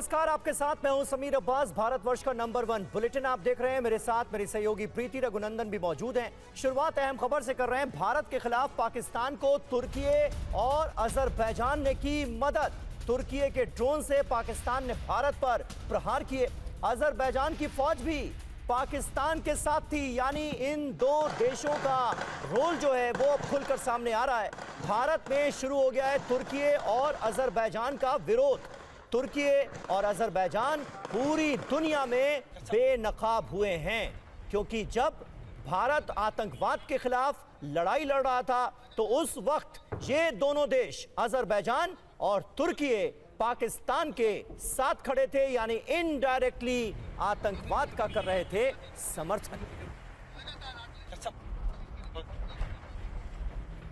नमस्कार, आपके साथ मैं हूं समीर अब्बास। भारतवर्ष का नंबर 1 बुलेटिन आप देख रहे हैं। मेरे साथ मेरी सहयोगी प्रीति रघुनंदन भी मौजूद हैं। शुरुआत अहम खबर से कर रहे हैं। भारत के खिलाफ पाकिस्तान को तुर्की और अजरबैजान ने की मदद। तुर्की के ड्रोन से पाकिस्तान ने भारत पर प्रहार किए। अजरबैजान की फौज भी पाकिस्तान के साथ थी, यानी इन दो देशों का रोल जो है वो अब खुलकर सामने आ रहा है। भारत में शुरू हो गया है तुर्की और अजरबैजान का विरोध। तुर्की और अजरबैजान पूरी दुनिया में बेनकाब हुए हैं, क्योंकि जब भारत आतंकवाद के खिलाफ लड़ाई लड़ रहा था तो उस वक्त ये दोनों देश अजरबैजान और तुर्की पाकिस्तान के साथ खड़े थे, यानी इनडायरेक्टली आतंकवाद का कर रहे थे समर्थन।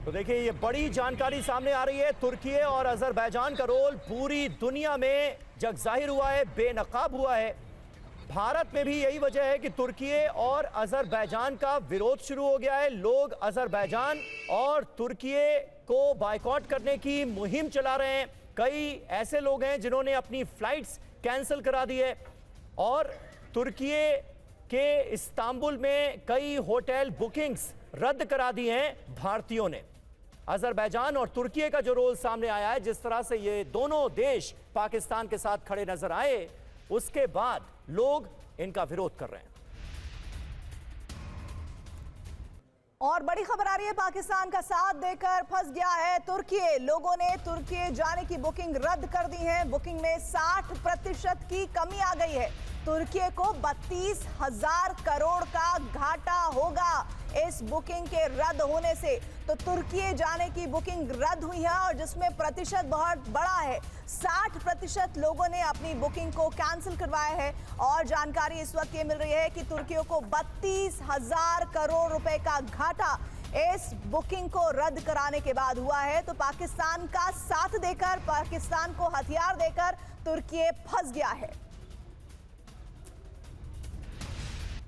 तो देखिए, ये बड़ी जानकारी सामने आ रही है। तुर्की और अजरबैजान का रोल पूरी दुनिया में जगजाहिर हुआ है, बेनकाब हुआ है। भारत में भी यही वजह है कि तुर्की और अजरबैजान का विरोध शुरू हो गया है। लोग अजरबैजान और तुर्की को बायकॉट करने की मुहिम चला रहे हैं। कई ऐसे लोग हैं जिन्होंने अपनी फ्लाइट्स कैंसिल करा दी है और तुर्की के इस्तांबुल में कई होटल बुकिंग्स रद्द करा दी हैं भारतीयों ने। अजरबैजान और तुर्की का जो रोल सामने आया है, जिस तरह से ये दोनों देश पाकिस्तान के साथ खड़े नजर आए, उसके बाद लोग इनका विरोध कर रहे हैं। और बड़ी खबर आ रही है, पाकिस्तान का साथ देकर फंस गया है तुर्की। लोगों ने तुर्की जाने की बुकिंग रद्द कर दी है। बुकिंग में 60% की कमी आ गई है। तुर्की को 32,000 करोड़ का घाटा होगा इस बुकिंग के रद्द होने से। तो तुर्की जाने की बुकिंग रद्द हुई है और जिसमें प्रतिशत बहुत बड़ा है। 60% लोगों ने अपनी बुकिंग को कैंसिल करवाया है और जानकारी इस वक्त ये मिल रही है कि तुर्की को 32,000 करोड़ रुपए का घाटा इस बुकिंग को रद्द कराने के बाद हुआ है। तो पाकिस्तान का साथ देकर, पाकिस्तान को हथियार देकर तुर्की फंस गया है।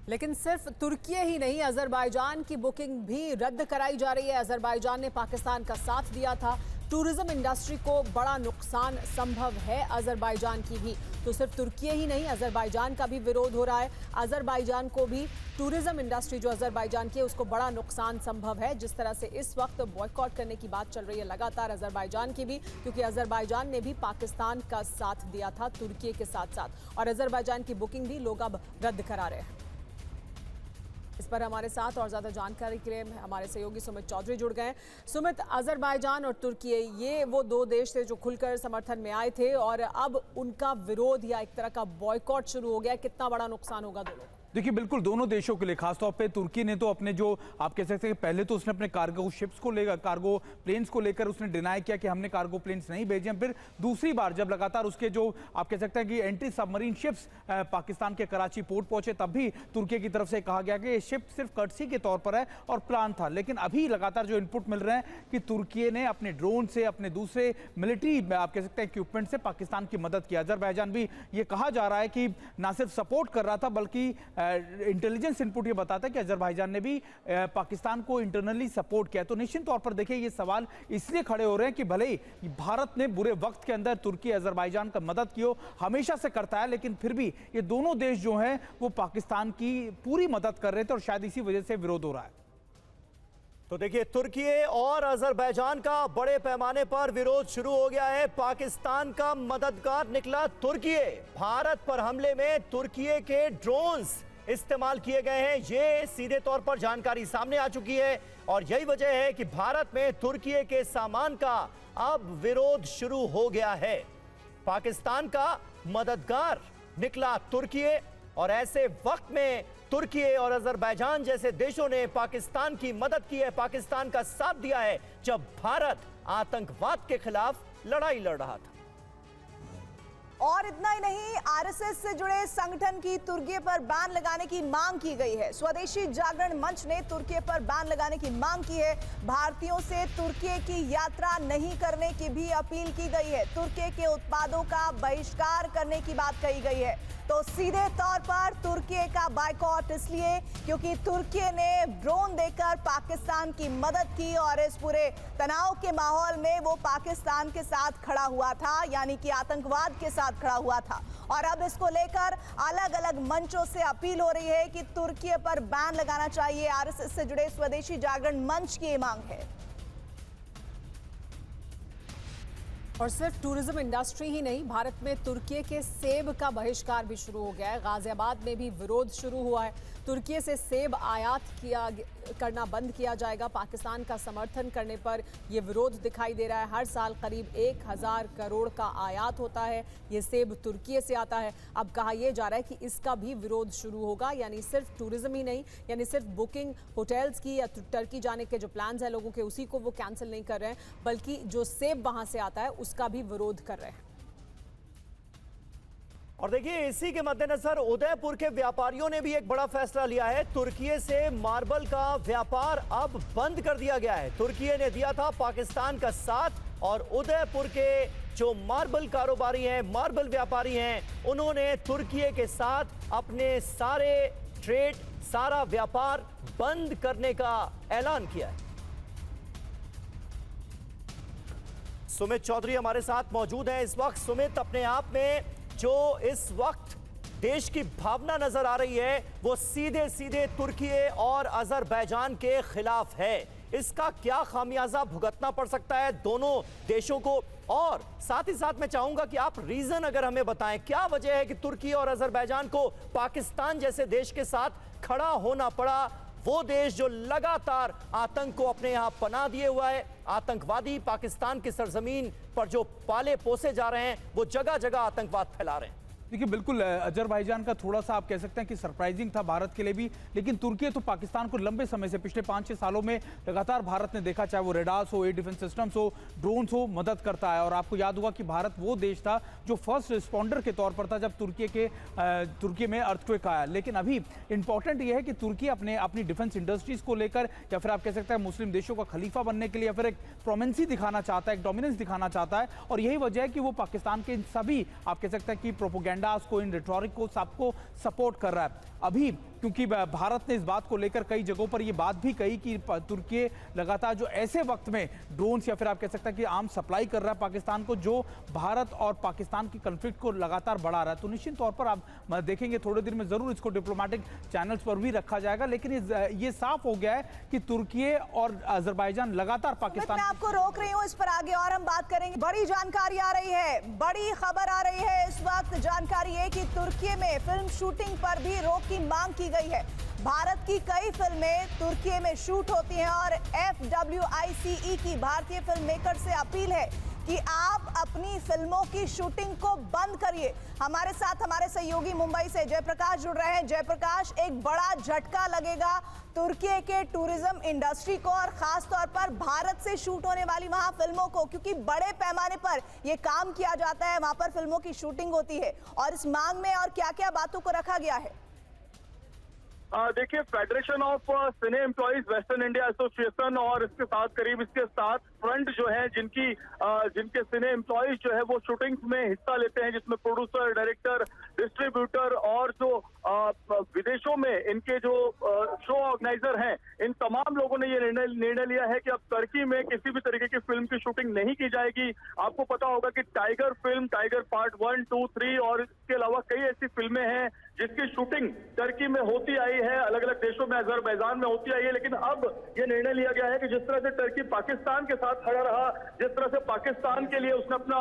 लेकिन सिर्फ तुर्की ही नहीं, अजरबैजान की बुकिंग भी रद्द कराई जा रही है। अजरबैजान ने पाकिस्तान का साथ दिया था। टूरिज्म इंडस्ट्री को बड़ा नुकसान संभव है अजरबैजान की भी। तो सिर्फ तुर्की ही नहीं, अजरबैजान का भी विरोध हो रहा है। अजरबैजान को भी टूरिज्म इंडस्ट्री जो अजरबैजान की है उसको बड़ा नुकसान संभव है। जिस तरह से इस वक्त बॉयकॉट करने की बात चल रही है लगातार अजरबैजान की भी, क्योंकि अजरबैजान ने भी पाकिस्तान का साथ दिया था तुर्की के साथ साथ, और अजरबैजान की बुकिंग भी लोग अब रद्द करा रहे हैं। इस पर हमारे साथ और ज्यादा जानकारी के लिए हमारे सहयोगी सुमित चौधरी जुड़ गए हैं। सुमित, अजरबैजान और तुर्की ये वो दो देश थे जो खुलकर समर्थन में आए थे और अब उनका विरोध या एक तरह का बॉयकॉट शुरू हो गया। कितना बड़ा नुकसान होगा दोनों को? देखिए, बिल्कुल दोनों देशों के लिए, खासतौर पे तुर्की ने तो अपने जो आप कह सकते हैं पहले तो उसने अपने कार्गो शिप्स को लेकर, कार्गो प्लेन्स को लेकर उसने डिनाई किया कि हमने कार्गो प्लेन्स नहीं भेजे। फिर दूसरी बार जब लगातार उसके जो आप कह सकते हैं कि एंटी सबमरीन शिप्स पाकिस्तान के कराची पोर्ट पहुंचे, तब भी तुर्की की तरफ से कहा गया कि ये शिप सिर्फ कर्टसी के तौर पर है और प्लान था। लेकिन अभी लगातार जो इनपुट मिल रहे हैं कि तुर्की ने अपने ड्रोन से, अपने दूसरे मिलिट्री आप कह सकते हैं इक्विपमेंट से पाकिस्तान की मदद की। अजरबैजान भी ये कहा जा रहा है कि ना सिर्फ सपोर्ट कर रहा था, बल्कि इंटेलिजेंस इनपुट ये बताता है कि अजरबैजान ने भी पाकिस्तान को इंटरनली सपोर्ट किया। तो निश्चित तौर पर देखिए, ये सवाल इसलिए खड़े हो रहे हैं कि भले ही भारत ने बुरे वक्त के अंदर तुर्की अजरबैजान का मदद की हो, हमेशा से करता है, लेकिन फिर भी ये दोनों देश जो हैं वो पाकिस्तान की पूरी मदद कर रहे थे और शायद इसी वजह से विरोध हो रहा है। तो देखिए, तुर्की और अजरबैजान का बड़े पैमाने पर विरोध शुरू हो गया है। पाकिस्तान का मददगार निकला तुर्की। भारत पर हमले में तुर्की के ड्रोन्स इस्तेमाल किए गए हैं, ये सीधे तौर पर जानकारी सामने आ चुकी है। और यही वजह है कि भारत में तुर्की के सामान का अब विरोध शुरू हो गया है। पाकिस्तान का मददगार निकला तुर्की, और ऐसे वक्त में तुर्की और अजरबैजान जैसे देशों ने पाकिस्तान की मदद की है, पाकिस्तान का साथ दिया है, जब भारत आतंकवाद के खिलाफ लड़ाई लड़ रहा था। और इतना ही नहीं, आरएसएस से जुड़े संगठन की तुर्की पर बैन लगाने की मांग की गई है। स्वदेशी जागरण मंच ने तुर्की पर बैन लगाने की मांग की है। भारतीयों से तुर्की की यात्रा नहीं करने की भी अपील की गई है। तुर्की के उत्पादों का बहिष्कार करने की बात कही गई है। तो सीधे तौर पर तुर्की का बायकॉट इसलिए क्योंकि तुर्की ने ड्रोन देकर पाकिस्तान की मदद की और इस पूरे तनाव के माहौल में वो पाकिस्तान के साथ खड़ा हुआ था, यानी कि आतंकवाद के साथ साथ खड़ा हुआ था। और अब इसको लेकर अलग अलग मंचों से अपील हो रही है कि तुर्की पर बैन लगाना चाहिए। आरएसएस से जुड़े स्वदेशी जागरण मंच की ये मांग है। और सिर्फ टूरिज्म इंडस्ट्री ही नहीं, भारत में तुर्की के सेब का बहिष्कार भी शुरू हो गया है। गाजियाबाद में भी विरोध शुरू हुआ है। तुर्की से सेब आयात करना बंद किया जाएगा। पाकिस्तान का समर्थन करने पर यह विरोध दिखाई दे रहा है। हर साल करीब 1000 करोड़ का आयात होता है। ये सेब तुर्की से आता है। अब कहा यह जा रहा है कि इसका भी विरोध शुरू होगा। यानी सिर्फ टूरिज्म ही नहीं, यानी सिर्फ बुकिंग होटल्स की या टर्की जाने के जो प्लान्स हैं लोगों के, उसी को वो कैंसिल नहीं कर रहे हैं, बल्कि जो सेब वहां से आता है उसका भी विरोध कर रहे हैं। और देखिए, इसी के मद्देनजर उदयपुर के व्यापारियों ने भी एक बड़ा फैसला लिया है। तुर्की से मार्बल का व्यापार अब बंद कर दिया गया है। तुर्की ने दिया था पाकिस्तान का साथ और उदयपुर के जो मार्बल कारोबारी हैं, मार्बल व्यापारी हैं, उन्होंने तुर्की के साथ अपने सारे ट्रेड, सारा व्यापार बंद करने का ऐलान किया है। सुमित चौधरी हमारे साथ मौजूद हैं इस वक्त। सुमित, अपने आप में जो इस वक्त देश की भावना नजर आ रही है वो सीधे सीधे तुर्की और अजरबैजान के खिलाफ है। इसका क्या खामियाजा भुगतना पड़ सकता है दोनों देशों को? और साथ ही साथ मैं चाहूंगा कि आप रीजन अगर हमें बताएं, क्या वजह है कि तुर्की और अजरबैजान को पाकिस्तान जैसे देश के साथ खड़ा होना पड़ा? वो देश जो लगातार आतंक को अपने यहां पनाह दिए हुआ है, आतंकवादी पाकिस्तान की सरजमीन पर जो पाले पोसे जा रहे हैं, वो जगह जगह आतंकवाद फैला रहे हैं। देखिए, बिल्कुल अजरबैजान का थोड़ा सा आप कह सकते हैं कि सरप्राइजिंग था भारत के लिए भी, लेकिन तुर्की तो पाकिस्तान को लंबे समय से, पिछले 5-6 सालों में लगातार भारत ने देखा, चाहे वो रेडार्स हो, एयर डिफेंस सिस्टम्स हो, ड्रोन्स हो, मदद करता है। और आपको याद होगा कि भारत वो देश था जो फर्स्ट रिस्पॉन्डर के तौर पर था जब तुर्की में अर्थक्वेक आया। लेकिन अभी इंपॉर्टेंट ये है कि तुर्की अपनी डिफेंस इंडस्ट्रीज को लेकर, या फिर आप कह सकते हैं मुस्लिम देशों का खलीफा बनने के लिए, या फिर एक प्रोमेंसी दिखाना चाहता है, एक डोमिनेंस दिखाना चाहता है। और यही वजह है कि वो पाकिस्तान के सभी, आप कह सकते हैं कि प्रोपोगेंडास को, इन रिटोरिक को, सबको सपोर्ट कर रहा है। अभी क्योंकि भारत ने इस बात को लेकर कई जगहों पर यह बात भी कही कि तुर्की लगातार जो ऐसे वक्त में ड्रोन्स या फिर आप कह सकते हैं कि आर्म सप्लाई कर रहा है पाकिस्तान को, जो भारत और पाकिस्तान की कॉन्फ्लिक्ट को लगातार बढ़ा रहा है। तो निश्चित तौर पर आप देखेंगे थोड़ी देर में जरूर इसको डिप्लोमेटिक चैनल्स पर भी रखा जाएगा। लेकिन ये साफ हो गया है कि तुर्की और अजरबैजान लगातार पाकिस्तान। मैं आपको रोक रही हूँ, इस पर आगे और हम बात करेंगे। बड़ी जानकारी आ रही है, बड़ी खबर आ रही है इस वक्त। जानकारी है कि तुर्की में फिल्म शूटिंग पर भी रोक की मांग की गई है। भारत की कई फिल्में तुर्की में शूट होती हैं और FWICE की भारतीय फिल्म मेकर से अपील है कि आप अपनी फिल्मों की शूटिंग को बंद करिए। हमारे साथ हमारे सहयोगी मुंबई से जयप्रकाश जुड़ रहे हैं। जयप्रकाश, एक बड़ा झटका लगेगा तुर्की के टूरिज्म इंडस्ट्री को और खास तौर पर भारत से शूट होने वाली वहां फिल्मों को, क्योंकि बड़े पैमाने पर यह काम किया जाता है, वहां पर फिल्मों की शूटिंग होती है। और इस मांग में और क्या क्या बातों को रखा गया है? देखिए, federation of cine employees western India association और इसके साथ करीब इसके 7 फ्रंट जो है जिनके सिने एम्प्लॉइज जो है वो शूटिंग्स में हिस्सा लेते हैं, जिसमें प्रोड्यूसर, डायरेक्टर, डिस्ट्रीब्यूटर और जो विदेशों में इनके जो शो ऑर्गेनाइजर हैं, इन तमाम लोगों ने ये निर्णय लिया है कि अब तुर्की में किसी भी तरीके की फिल्म की शूटिंग नहीं की जाएगी। आपको पता होगा कि टाइगर फिल्म, टाइगर पार्ट 1, 2, 3 और इसके अलावा कई ऐसी फिल्में हैं जिसकी शूटिंग तुर्की में होती आई है, अलग अलग देशों में, अजरबैजान में होती आई है। लेकिन अब ये निर्णय लिया गया है कि जिस तरह से तुर्की पाकिस्तान के साथ खड़ा रहा, जिस तरह से पाकिस्तान के लिए उसने अपना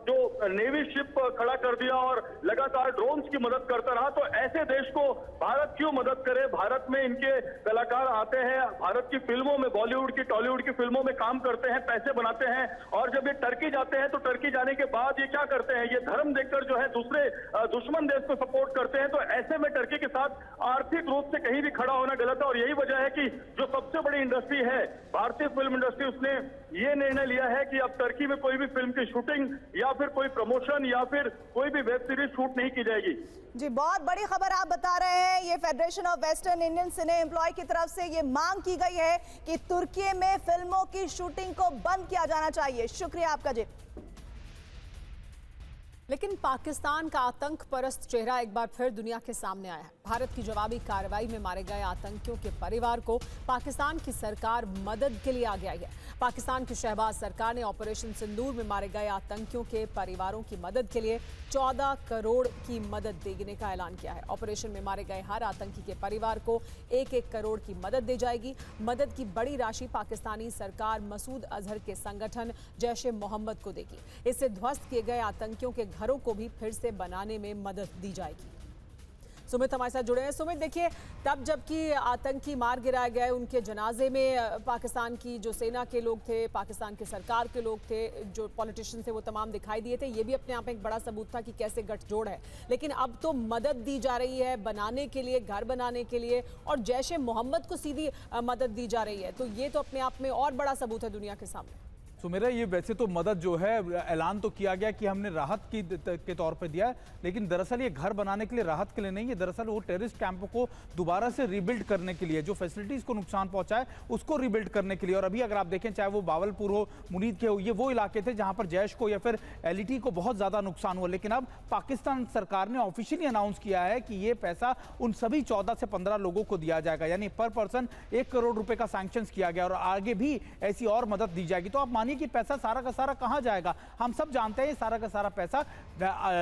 जो नेवी शिप खड़ा कर दिया और लगातार ड्रोन्स की मदद करता रहा, तो ऐसे देश को भारत क्यों मदद करे? भारत में इनके कलाकार आते हैं, भारत की फिल्मों में, बॉलीवुड की, टॉलीवुड की फिल्मों में काम करते हैं, पैसे बनाते हैं, और जब ये तुर्की जाते हैं तो तुर्की जाने के बाद ये क्या करते हैं? ये धर्म देखकर जो है दूसरे दुश्मन देश को सपोर्ट करते हैं। तो ऐसे में तुर्की के साथ आर्थिक रूप से कहीं भी खड़ा होना गलत है। और यही वजह है कि जो सबसे बड़ी इंडस्ट्री है, भारतीय फिल्म इंडस्ट्री, उसने ये निर्णय लिया है कि अब तुर्की में कोई भी फिल्म की शूटिंग या फिर कोई प्रमोशन या फिर कोई भी वेब सीरीज शूट नहीं की जाएगी। जी, बहुत बड़ी खबर आप बता रहे हैं। ये federation of western Indian cine employ की तरफ से ये मांग की गई है कि तुर्की में फिल्मों की शूटिंग को बंद किया जाना चाहिए। शुक्रिया आपका जी। लेकिन पाकिस्तान का आतंक परस्त चेहरा एक बार फिर दुनिया के सामने आया है। भारत की जवाबी कार्रवाई में मारे गए आतंकियों के परिवार को पाकिस्तान की सरकार मदद के लिए आगे आई है। पाकिस्तान की शहबाज सरकार ने ऑपरेशन सिंदूर में मारे गए आतंकियों के परिवारों की मदद के लिए 14 करोड़ की मदद देने का ऐलान किया है। ऑपरेशन में मारे गए हर आतंकी के परिवार को 1-1 करोड़ की मदद दी जाएगी। मदद की बड़ी राशि पाकिस्तानी सरकार मसूद अजहर के संगठन जैश ए मोहम्मद को देगी। इससे ध्वस्त किए गए आतंकियों के घरों को भी फिर से बनाने में मदद दी जाएगी। सुमित हमारे साथ जुड़े हैं। सुमित, देखिए, तब जबकि आतंकी मार गिराए गए, उनके जनाजे में पाकिस्तान की जो सेना के लोग थे, पाकिस्तान की सरकार के लोग थे, जो पॉलिटिशियन थे, वो तमाम दिखाई दिए थे। ये भी अपने आप में एक बड़ा सबूत था कि कैसे गठजोड़ है। लेकिन अब तो मदद दी जा रही है बनाने के लिए, घर बनाने के लिए, और जैश ए मोहम्मद को सीधी मदद दी जा रही है। तो ये तो अपने आप में और बड़ा सबूत है दुनिया के सामने। तो मेरा ये वैसे तो मदद जो है ऐलान तो किया गया कि हमने राहत के तौर पे दिया है, लेकिन दरअसल ये घर बनाने के लिए, राहत के लिए नहीं है। दरअसल वो टेररिस्ट कैंपों को दोबारा से रीबिल्ड करने के लिए, जो फैसिलिटीज़ को नुकसान पहुंचा है उसको रीबिल्ड करने के लिए। और अभी अगर आप देखें, चाहे वो बावलपुर हो, मुनीद के हो, ये वो इलाके थे जहां पर जैश को या फिर एलईटी को बहुत ज़्यादा नुकसान हुआ। लेकिन अब पाकिस्तान सरकार ने ऑफिशियली अनाउंस किया है कि ये पैसा उन सभी 14 से 15 लोगों को दिया जाएगा, यानी पर पर्सन 1 करोड़ रुपए का सैंक्शन किया गया, और आगे भी ऐसी और मदद दी जाएगी। तो आप मानिए कि पैसा सारा का सारा कहां जाएगा? हम सब जानते हैं सारा का सारा पैसा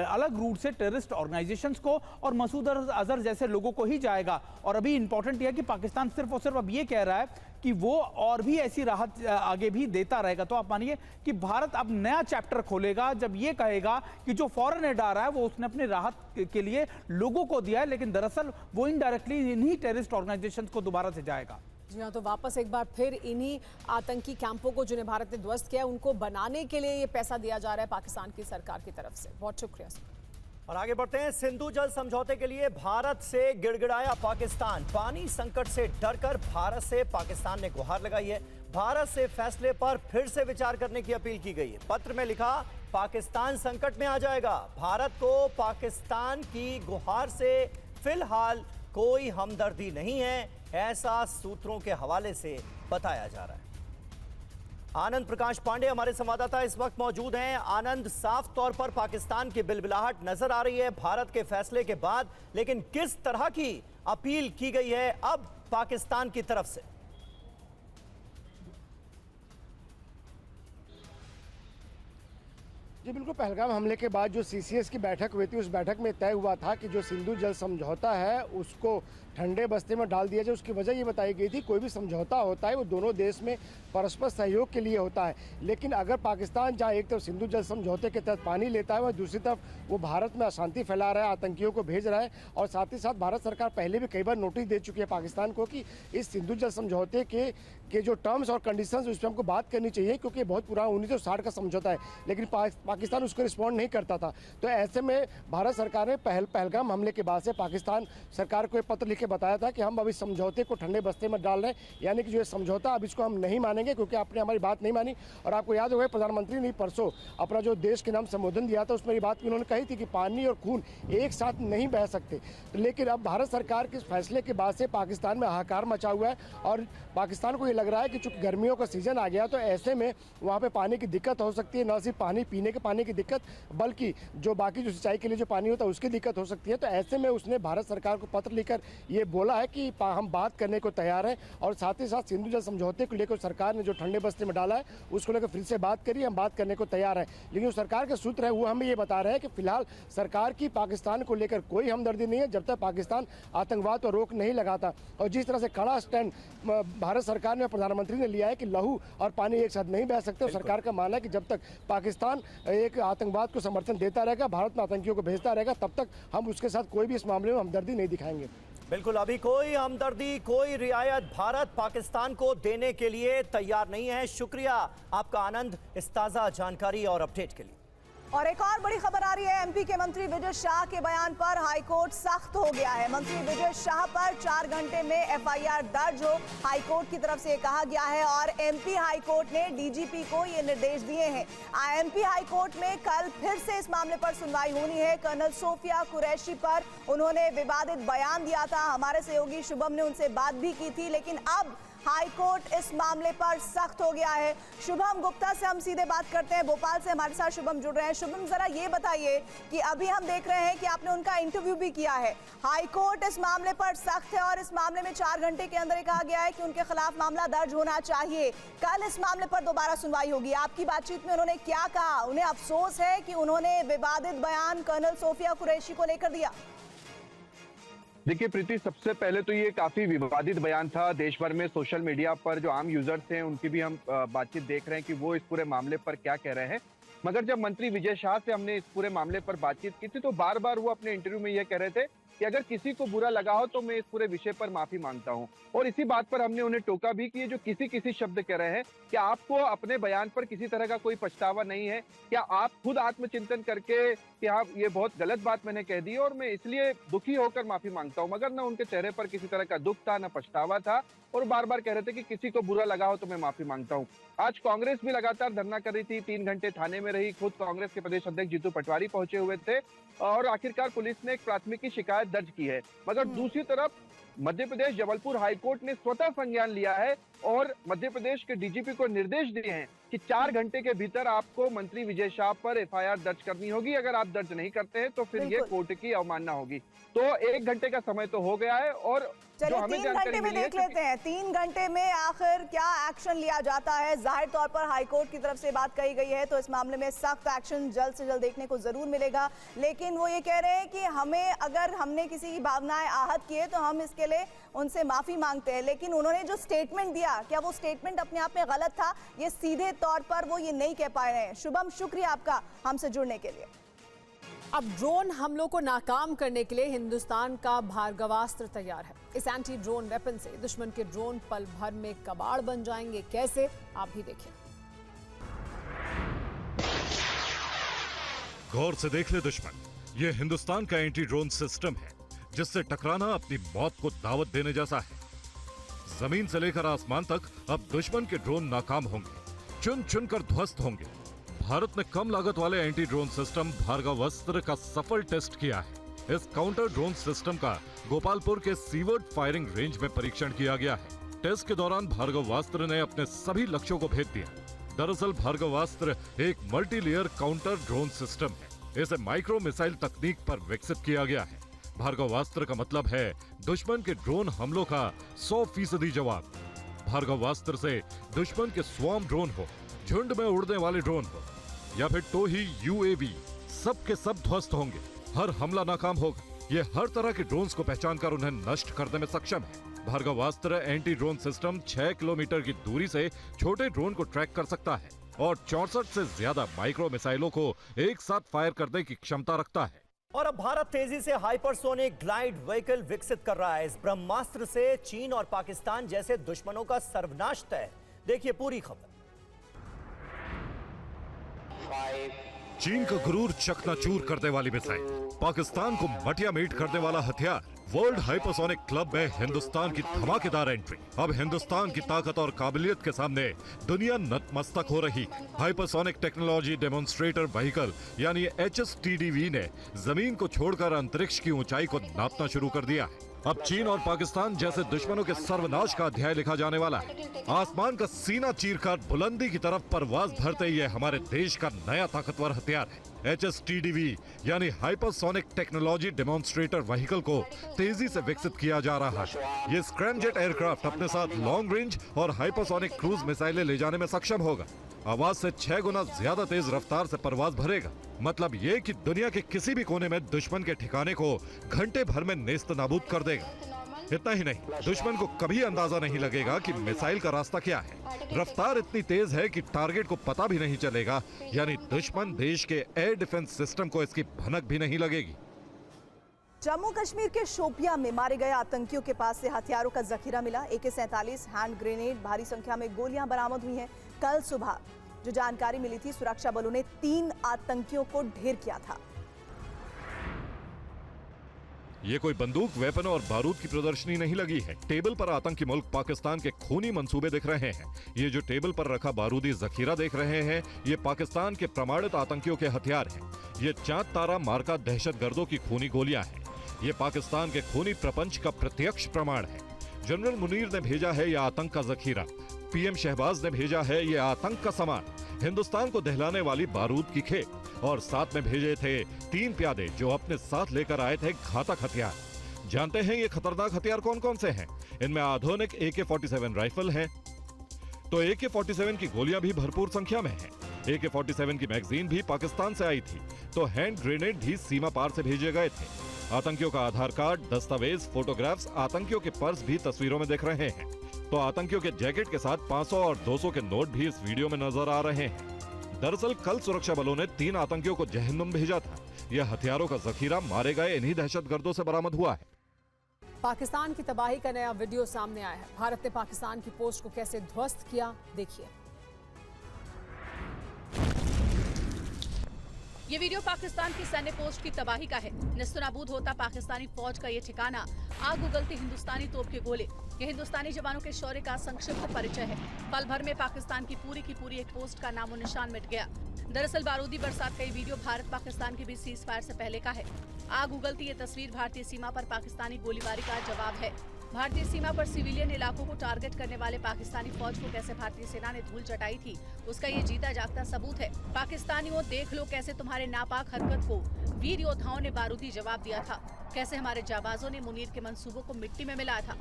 अलग रूट से टेररिस्ट ऑर्गेनाइजेशंस को और मसूद अजहर जैसे लोगों को ही जाएगा। और अभी इंपॉर्टेंट यह है कि पाकिस्तान सिर्फ और सिर्फ अब ये कह रहा है कि वो और भी ऐसी राहत आगे भी देता रहेगा। तो आप मानिए कि भारत अब नया चैप्टर खोलेगा जब ये कहेगा कि जो फॉरेन एड आ रहा है वो उसने अपनी राहत के लिए लोगों को दिया है, लेकिन दरअसल वो इनडायरेक्टली इन्हीं टेररिस्ट ऑर्गेनाइजेशंस को दोबारा से जाएगा। जी हाँ, तो वापस एक बार फिर इन्हीं आतंकी कैंपों को जिन्हें भारत ने ध्वस्त किया, उनको बनाने के लिए ये पैसा दिया जा रहा है पाकिस्तान की सरकार की तरफ से। बहुत शुक्रिया। और आगे बढ़ते हैं। सिंधु जल समझौते के लिए भारत से गिड़गिड़ाया पाकिस्तान। पानी संकट से डरकर भारत से पाकिस्तान ने गुहार लगाई है। भारत से फैसले पर फिर से विचार करने की अपील की गई है। पत्र में लिखा, पाकिस्तान संकट में आ जाएगा। भारत को पाकिस्तान की गुहार से फिलहाल कोई हमदर्दी नहीं है, ऐसा सूत्रों के हवाले से बताया जा रहा है। आनंद प्रकाश पांडे हमारे संवाददाता इस वक्त मौजूद हैं। आनंद, साफ तौर पर पाकिस्तान की बिलबिलाहट नजर आ रही है भारत के फैसले के बाद, लेकिन किस तरह की अपील की गई है अब पाकिस्तान की तरफ से? जी बिल्कुल, पहलगाम हमले के बाद जो सीसीएस की बैठक हुई थी, उस बैठक में तय हुआ था कि जो सिंधु जल समझौता है उसको ठंडे बस्ते में डाल दिया जाए। उसकी वजह ये बताई गई थी, कोई भी समझौता होता है वो दोनों देश में परस्पर सहयोग के लिए होता है, लेकिन अगर पाकिस्तान जहाँ एक तरफ सिंधु जल समझौते के तहत पानी लेता है, वह दूसरी तरफ वो भारत में अशांति फैला रहा है, आतंकियों को भेज रहा है। और साथ ही साथ भारत सरकार पहले भी कई बार नोटिस दे चुकी है पाकिस्तान को कि इस सिंधु जल समझौते के जो टर्म्स और कंडीशंस उस पर हमको बात करनी चाहिए, क्योंकि बहुत पुराना 1960 का समझौता है, लेकिन पाकिस्तान उसको रिस्पॉन्ड नहीं करता था। तो ऐसे में भारत सरकार ने पहलगाम हमले के बाद से पाकिस्तान सरकार को एक पत्र लिख के बताया था कि हम अब इस समझौते को ठंडे बस्ते में डाल रहे हैं, यानी कि जो ये समझौता अब इसको हम नहीं मानेंगे, क्योंकि आपने हमारी बात नहीं मानी। और आपको याद होगा प्रधानमंत्री ने परसों अपना जो देश के नाम संबोधन दिया था, उसमें ये बात उन्होंने कही थी कि पानी और खून एक साथ नहीं बह सकते। लेकिन अब भारत सरकार के फैसले के बाद से पाकिस्तान में हाहाकार मचा हुआ है, और पाकिस्तान को ये लग रहा है कि चूंकि गर्मियों का सीजन आ गया, तो ऐसे में वहाँ पे पानी की दिक्कत हो सकती है। न सिर्फ पानी, पीने के पानी की दिक्कत, बल्कि जो बाकी जो सिंचाई के लिए जो पानी होता है उसकी दिक्कत हो सकती है। तो ऐसे में उसने भारत सरकार को पत्र लिखकर ये बोला है कि हम बात करने को तैयार हैं, और साथ ही साथ सिंधु जल समझौते को लेकर सरकार ने जो ठंडे बस्ते में डाला है उसको लेकर फिर से बात करी, हम बात करने को तैयार हैं। लेकिन जो सरकार के सूत्र है वो हमें ये बता रहे हैं कि फिलहाल सरकार की पाकिस्तान को लेकर कोई हमदर्दी नहीं है, जब तक पाकिस्तान आतंकवाद पर रोक नहीं लगाता। और जिस तरह से कड़ा स्टैंड भारत सरकार ने, प्रधानमंत्री ने लिया है कि लहू और पानी एक साथ नहीं बह सकते, और सरकार का मानना है कि जब तक पाकिस्तान एक आतंकवाद को समर्थन देता रहेगा, भारत में आतंकियों को भेजता रहेगा, तब तक हम उसके साथ कोई भी इस मामले में हमदर्दी नहीं दिखाएंगे। बिल्कुल, अभी कोई हमदर्दी, कोई रियायत भारत पाकिस्तान को देने के लिए तैयार नहीं है। शुक्रिया आपका आनंद, इस ताज़ा जानकारी और अपडेट के लिए। और एक और बड़ी खबर आ रही है। एमपी के मंत्री विजय शाह के बयान पर हाईकोर्ट सख्त हो गया है। मंत्री विजय शाह पर 4 घंटे में एफआईआर दर्ज हो, हाईकोर्ट की तरफ से कहा गया है। और एमपी हाईकोर्ट ने डीजीपी को ये निर्देश दिए हैं। एमपी हाईकोर्ट में कल फिर से इस मामले पर सुनवाई होनी है। कर्नल सोफिया कुरैशी पर उन्होंने विवादित बयान दिया था। हमारे सहयोगी शुभम ने उनसे बात भी की थी, लेकिन अब हाई कोर्ट इस मामले पर सख्त हो गया है। शुभम गुप्ता से हम सीधे बात करते हैं, भोपाल से हमारे साथ शुभम जुड़ रहे हैं। शुभम, जरा ये बताइए कि अभी हम देख रहे हैं कि आपने उनका इंटरव्यू भी किया है। हाई कोर्ट इस मामले पर सख्त है और इस मामले में 4 घंटे के अंदर कहा गया है कि उनके खिलाफ मामला दर्ज होना चाहिए। कल इस मामले पर दोबारा सुनवाई होगी। आपकी बातचीत में उन्होंने क्या कहा? उन्हें अफसोस है कि उन्होंने विवादित बयान कर्नल सोफिया कुरैशी को लेकर दिया? देखिए प्रीति, सबसे पहले तो ये काफी विवादित बयान था। देश भर में सोशल मीडिया पर जो आम यूजर्स हैं उनकी भी हम बातचीत देख रहे हैं कि वो इस पूरे मामले पर क्या कह रहे हैं। मगर जब मंत्री विजय शाह से हमने इस पूरे मामले पर बातचीत की थी तो बार बार वो अपने इंटरव्यू में ये कह रहे थे कि अगर किसी को बुरा लगा हो तो मैं इस पूरे विषय पर माफी मांगता हूं। और इसी बात पर हमने उन्हें टोका भी कि ये जो किसी शब्द कह रहे हैं, क्या आपको अपने बयान पर किसी तरह का कोई पछतावा नहीं है? क्या आप खुद आत्मचिंतन करके कि हाँ ये बहुत गलत बात मैंने कह दी और मैं इसलिए दुखी होकर माफी मांगता हूं? मगर ना उनके चेहरे पर किसी तरह का दुख था, ना पछतावा था और बार बार कह रहे थे कि किसी को बुरा लगा हो तो मैं माफी मांगता हूं। आज कांग्रेस भी लगातार धरना कर रही थी, 3 घंटे थाने में रही। खुद कांग्रेस के प्रदेश अध्यक्ष जीतू पटवारी पहुंचे हुए थे और आखिरकार पुलिस ने एक प्राथमिकी शिकायत दर्ज की है। मगर दूसरी तरफ मध्य प्रदेश जबलपुर हाईकोर्ट ने स्वतः संज्ञान लिया है और मध्य प्रदेश के डीजीपी को निर्देश दिए हैं कि 4 घंटे के भीतर आपको मंत्री विजय शाह पर एफआईआर दर्ज करनी होगी। अगर आप दर्ज नहीं करते हैं तो फिर ये कोर्ट की अवमानना होगी। तो 1 घंटे का समय तो हो गया है और चलिए 3 घंटे में देख लेते हैं 3 घंटे में आखिर क्या एक्शन लिया जाता है। जाहिर तौर पर हाईकोर्ट की तरफ से बात कही गई है तो इस मामले में सख्त एक्शन जल्द से जल्द देखने को जरूर मिलेगा। लेकिन वो ये कह रहे हैं कि अगर हमने किसी की भावनाएं आहत की है तो हम इसके लिए उनसे माफी मांगते हैं। लेकिन उन्होंने जो स्टेटमेंट दिया, क्या वो स्टेटमेंट अपने आप में गलत था? ये सीधे तौर पर वो ये नहीं कह पाए हैं। शुभम, शुक्रिया आपका हमसे जुड़ने के लिए। अब ड्रोन हमलों को नाकाम करने के लिए हिंदुस्तान का भार्गवास्त्र तैयार है। इस एंटी ड्रोन वेपन से दुश्मन के ड्रोन पल भर में कबाड़ बन जाएंगे। कैसे, आप भी देखिए। गौर से देख ले दुश्मन, ये हिंदुस्तान का एंटी ड्रोन सिस्टम है जिससे टकराना अपनी मौत को दावत देने जैसा है। जमीन से लेकर आसमान तक अब दुश्मन के ड्रोन नाकाम होंगे, चुन चुन कर ध्वस्त होंगे। भारत ने कम लागत वाले एंटी ड्रोन सिस्टम भार्गवास्त्र का सफल टेस्ट किया है। इस काउंटर ड्रोन सिस्टम का गोपालपुर के सीवर्ड फायरिंग रेंज में परीक्षण किया गया है। टेस्ट के दौरान भार्गवास्त्र ने अपने सभी लक्ष्यों को भेद दिया। दरअसल भार्गवास्त्र एक multi layer counter drone system है। इसे माइक्रो मिसाइल तकनीक पर विकसित किया गया है। भार्गवास्त्र का मतलब है दुश्मन के ड्रोन हमलों का 100% जवाब। भार्गवास्त्र से दुश्मन के स्वॉर्म ड्रोन हो, झुंड में उड़ने वाले ड्रोन हो या फिर टोही यूएवी, सब के सब ध्वस्त होंगे। हर हमला नाकाम होगा। ये हर तरह के ड्रोन्स को पहचानकर उन्हें नष्ट करने में सक्षम है। Bhargavastra anti drone system 6 kilometre की दूरी से छोटे ड्रोन को ट्रैक कर सकता है और 64 से ज्यादा माइक्रो मिसाइलों को एक साथ फायर करने की क्षमता रखता है। और अब भारत तेजी से हाइपरसोनिक ग्लाइड व्हीकल विकसित कर रहा है। इस ब्रह्मास्त्र से चीन और पाकिस्तान जैसे दुश्मनों का सर्वनाश तय। देखिए पूरी खबर। चीन का गुरूर चकनाचूर करने वाली मिसाइल, पाकिस्तान को मटिया मीट करने वाला हथियार, वर्ल्ड हाइपरसोनिक क्लब में हिंदुस्तान की धमाकेदार एंट्री। अब हिंदुस्तान की ताकत और काबिलियत के सामने दुनिया नतमस्तक हो रही। हाइपरसोनिक टेक्नोलॉजी डेमोन्स्ट्रेटर व्हीकल यानी HSTDV ने जमीन को छोड़कर अंतरिक्ष की ऊंचाई को नापना शुरू कर दिया है। अब चीन और पाकिस्तान जैसे दुश्मनों के सर्वनाश का अध्याय लिखा जाने वाला है। आसमान का सीना चीरकर बुलंदी की तरफ परवाज भरते ये हमारे देश का नया ताकतवर हथियार है। HSTDV यानी हाइपरसोनिक टेक्नोलॉजी डेमोन्स्ट्रेटर व्हीकल को तेजी से विकसित किया जा रहा है। ये स्क्रैमजेट एयरक्राफ्ट अपने साथ लॉन्ग रेंज और हाइपरसोनिक क्रूज मिसाइलें ले जाने में सक्षम होगा। आवाज से 6 गुना ज्यादा तेज रफ्तार से परवाज भरेगा। मतलब ये कि दुनिया के किसी भी कोने में दुश्मन के ठिकाने को घंटे भर में नेस्त नाबूद कर देगा। इतना ही नहीं, दुश्मन को कभी अंदाजा नहीं लगेगा कि मिसाइल का रास्ता क्या है। रफ्तार इतनी तेज है कि टारगेट को पता भी नहीं चलेगा, यानी दुश्मन देश के एयर डिफेंस सिस्टम को इसकी भनक भी नहीं लगेगी। जम्मू कश्मीर के शोपिया में मारे गए आतंकियों के पास से हथियारों का जखीरा मिला। AK-47 हैंड ग्रेनेड, भारी संख्या में गोलियां बरामद हुई हैं। कल सुबह जो जानकारी मिली थी, सुरक्षा बलों ने 3 आतंकियों को ढेर किया था। ये कोई बंदूक, वेपन और बारूद की प्रदर्शनी नहीं लगी है। टेबल पर आतंकी मुल्क पाकिस्तान के खूनी मंसूबे दिख रहे हैं। ये जो टेबल पर रखा बारूदी जखीरा देख रहे हैं, ये पाकिस्तान के प्रमाणित आतंकियों के हथियार हैं। ये चांद तारा मार्का दहशतगर्दों की खूनी गोलियां हैं। ये पाकिस्तान के खूनी प्रपंच का प्रत्यक्ष प्रमाण है। जनरल मुनीर ने भेजा है यह आतंक का जखीरा, पीएम शहबाज ने भेजा है यह आतंक का सामान, हिंदुस्तान को दहलाने वाली बारूद की खेप, और साथ में भेजे थे 3 प्यादे जो अपने साथ लेकर आए थे घातक हथियार। जानते हैं ये खतरनाक हथियार कौन कौन से हैं? इनमें आधुनिक AK-47 राइफल है, तो AK-47 की गोलियां भी भरपूर संख्या में हैं। AK-47 की मैगजीन भी पाकिस्तान से आई थी, तो हैंड ग्रेनेड भी सीमा पार से भेजे गए थे। आतंकियों का आधार कार्ड, दस्तावेज, फोटोग्राफ्स, आतंकियों के पर्स भी तस्वीरों में दिख रहे हैं। तो आतंकियों के जैकेट के साथ 500 और 200 के नोट भी इस वीडियो में नजर आ रहे हैं। दरअसल कल सुरक्षा बलों ने 3 आतंकियों को जहन्नुम भेजा था। यह हथियारों का जखीरा मारे गए इन्हीं दहशतगर्दों से बरामद हुआ है। पाकिस्तान की तबाही का नया वीडियो सामने आया है। भारत ने पाकिस्तान की पोस्ट को कैसे ध्वस्त किया, देखिए। ये वीडियो पाकिस्तान की सैन्य पोस्ट की तबाही का है। निस्तनाबूद होता पाकिस्तानी फौज का ये ठिकाना, आग उगलती हिंदुस्तानी तोप के गोले, ये हिंदुस्तानी जवानों के शौर्य का संक्षिप्त परिचय है। पल भर में पाकिस्तान की पूरी एक पोस्ट का नामो निशान मिट गया। दरअसल बारूदी बरसात का ये वीडियो भारत पाकिस्तान के बीच सीज फायर से पहले का है। आग उगलती ये तस्वीर भारतीय सीमा पर पाकिस्तानी गोलीबारी का जवाब है। भारतीय सीमा पर सिविलियन इलाकों को टारगेट करने वाले पाकिस्तानी फौज को कैसे भारतीय सेना ने धूल चटाई थी, उसका ये जीता जागता सबूत है। पाकिस्तानियों, देख लो कैसे तुम्हारे नापाक हरकत को वीर योद्धाओं ने बारूदी जवाब दिया था, कैसे हमारे जाबाजों ने मुनीर के मंसूबों को मिट्टी में मिलाया था।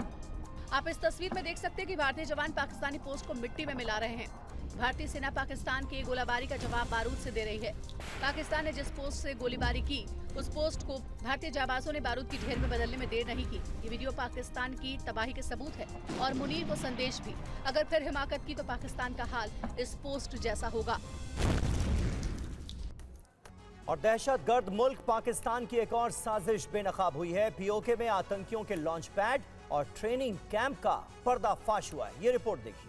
आप इस तस्वीर में देख सकते हैं कि भारतीय जवान पाकिस्तानी पोस्ट को मिट्टी में मिला रहे हैं। भारतीय सेना पाकिस्तान की गोलाबारी का जवाब बारूद से दे रही है। पाकिस्तान ने जिस पोस्ट से गोलीबारी की, उस पोस्ट को भारतीय जाबाजों ने बारूद की ढेर में बदलने में देर नहीं की। ये वीडियो पाकिस्तान की तबाही के सबूत है और मुनीर को संदेश भी। अगर फिर हिमाकत की तो पाकिस्तान का हाल इस पोस्ट जैसा होगा। और दहशतगर्द मुल्क पाकिस्तान की एक और साजिश बेनकाब हुई है। POK में आतंकियों के लॉन्च पैड और ट्रेनिंग कैंप का पर्दाफाश हुआ है। ये रिपोर्ट देखिए।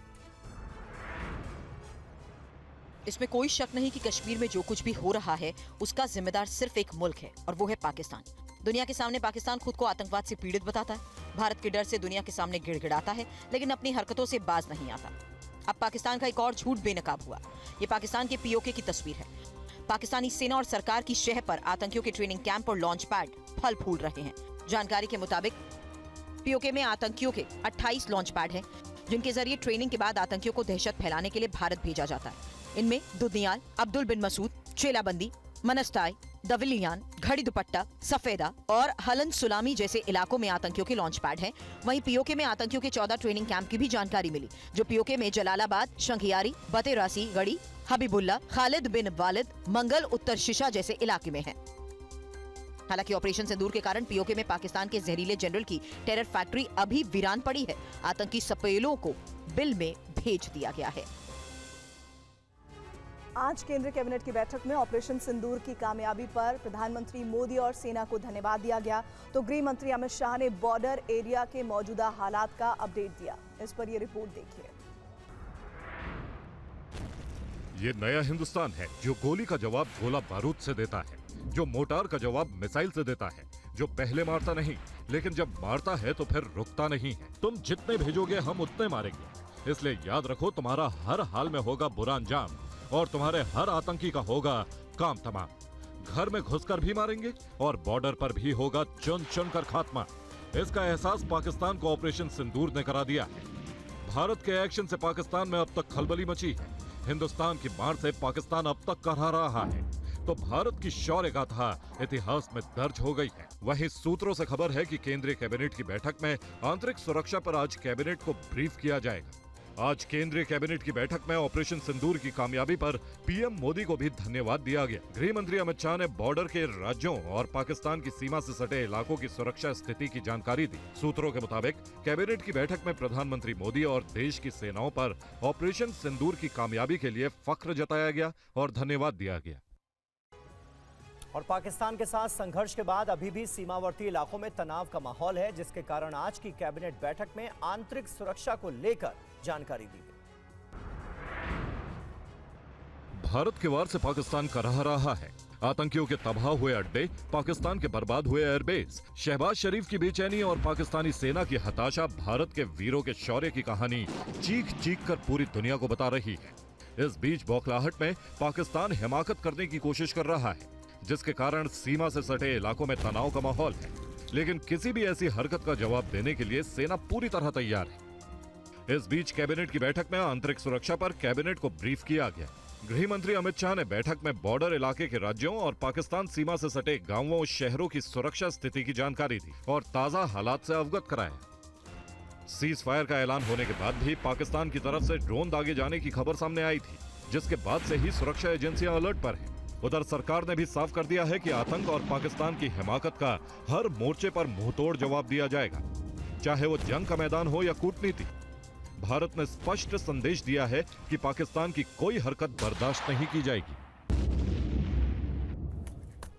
इसमें कोई शक नहीं कि कश्मीर में जो कुछ भी हो रहा है उसका जिम्मेदार सिर्फ एक मुल्क है और वो है पाकिस्तान। दुनिया के सामने पाकिस्तान खुद को आतंकवाद से पीड़ित बताता है, भारत के डर से दुनिया के सामने गिड़गिड़ाता है, लेकिन अपनी हरकतों से बाज नहीं आता। अब पाकिस्तान का एक और झूठ बेनकाब हुआ। ये पाकिस्तान के POK की तस्वीर है। पाकिस्तानी सेना और सरकार की शह पर आतंकियों के ट्रेनिंग कैंप और लॉन्च पैड फल फूल रहे हैं। जानकारी के मुताबिक POK में आतंकियों के 28 लॉन्च पैड हैं, जिनके जरिए ट्रेनिंग के बाद आतंकियों को दहशत फैलाने के लिए भारत भेजा जाता है। इनमें दुदनियाल, अब्दुल बिन मसूद, चेलाबंदी, मनस्ताई, दविलियान, घड़ी दुपट्टा, सफेदा और हलन सुलामी जैसे इलाकों में आतंकियों के लॉन्च पैड हैं। वहीं POK में आतंकियों के 14 ट्रेनिंग कैंप की भी जानकारी मिली, जो POK में जलालाबाद, शंखियारी, बतेरासी, गढ़ी, हबीबुल्ला, खालिद बिन वालिद, मंगल, उत्तर शिशा जैसे इलाके में हैं। हालांकि ऑपरेशन सिंदूर के कारण POK में पाकिस्तान के जहरीले जनरल की टेरर फैक्ट्री अभी वीरान पड़ी है। आतंकी सपेलों को बिल में भेज दिया गया है। आज केंद्रीय कैबिनेट की बैठक में ऑपरेशन सिंदूर की कामयाबी पर प्रधानमंत्री मोदी और सेना को धन्यवाद दिया गया। तो गृह मंत्री अमित शाह ने बॉर्डर एरिया के मौजूदा हालात का अपडेट दिया। इस पर ये रिपोर्ट देखिए। ये नया हिंदुस्तान है जो गोली का जवाब गोला बारूद से देता है, जो मोटार का जवाब मिसाइल से देता है, जो पहले मारता नहीं लेकिन जब मारता है तो फिर रुकता नहीं है। तुम जितने भेजोगे हम उतने मारेंगे, इसलिए याद रखो तुम्हारा हर हाल में होगा बुरा अंजाम और तुम्हारे हर आतंकी का होगा काम तमाम। घर में घुसकर भी मारेंगे और बॉर्डर पर भी होगा चुन चुन कर खात्मा। इसका एहसास पाकिस्तान को ऑपरेशन सिंदूर ने करा दिया है। भारत के एक्शन से पाकिस्तान में अब तक खलबली मची है। हिंदुस्तान की मार से पाकिस्तान अब तक करहा रहा है, तो भारत की शौर्य गाथा इतिहास में दर्ज हो गई है। वहीं सूत्रों से खबर है कि केंद्रीय कैबिनेट की बैठक में आंतरिक सुरक्षा पर आज कैबिनेट को ब्रीफ किया जाएगा। आज केंद्रीय कैबिनेट की बैठक में ऑपरेशन सिंदूर की कामयाबी पर पीएम मोदी को भी धन्यवाद दिया गया। गृह मंत्री अमित शाह ने बॉर्डर के राज्यों और पाकिस्तान की सीमा से सटे इलाकों की सुरक्षा स्थिति की जानकारी दी। सूत्रों के मुताबिक कैबिनेट की बैठक में प्रधानमंत्री मोदी और देश की सेनाओं पर ऑपरेशन सिंदूर की कामयाबी के लिए फख्र जताया गया और धन्यवाद दिया गया। और पाकिस्तान के साथ संघर्ष के बाद अभी भी सीमावर्ती इलाकों में तनाव का माहौल है, जिसके कारण आज की कैबिनेट बैठक में आंतरिक सुरक्षा को लेकर जानकारी दी गई। भारत के वार से पाकिस्तान करहा रहा है। आतंकियों के तबाह हुए अड्डे, पाकिस्तान के बर्बाद हुए एयरबेस, शहबाज शरीफ की बेचैनी और पाकिस्तानी सेना की हताशा भारत के वीरों के शौर्य की कहानी चीख चीख कर पूरी दुनिया को बता रही है। इस बीच बौखलाहट में पाकिस्तान हिमाकत करने की कोशिश कर रहा है, जिसके कारण सीमा से सटे इलाकों में तनाव का माहौल है। लेकिन किसी भी ऐसी हरकत का जवाब देने के लिए सेना पूरी तरह तैयार है। इस बीच कैबिनेट की बैठक में आंतरिक सुरक्षा पर कैबिनेट को ब्रीफ किया गया। गृह मंत्री अमित शाह ने बैठक में बॉर्डर इलाके के राज्यों और पाकिस्तान सीमा से सटे गांवों और शहरों की सुरक्षा स्थिति की जानकारी दी और ताजा हालात से अवगत कराया। सीज फायर का ऐलान होने के बाद भी पाकिस्तान की तरफ से ड्रोन दागे जाने की खबर सामने आई थी, जिसके बाद से ही सुरक्षा एजेंसियां अलर्ट पर हैं। उधर सरकार ने भी साफ कर दिया है कि आतंक और पाकिस्तान की हिमाकत का हर मोर्चे पर मुंहतोड़ जवाब दिया जाएगा, चाहे वो जंग का मैदान हो या कूटनीति। भारत ने स्पष्ट संदेश दिया है कि पाकिस्तान की कोई हरकत बर्दाश्त नहीं की जाएगी।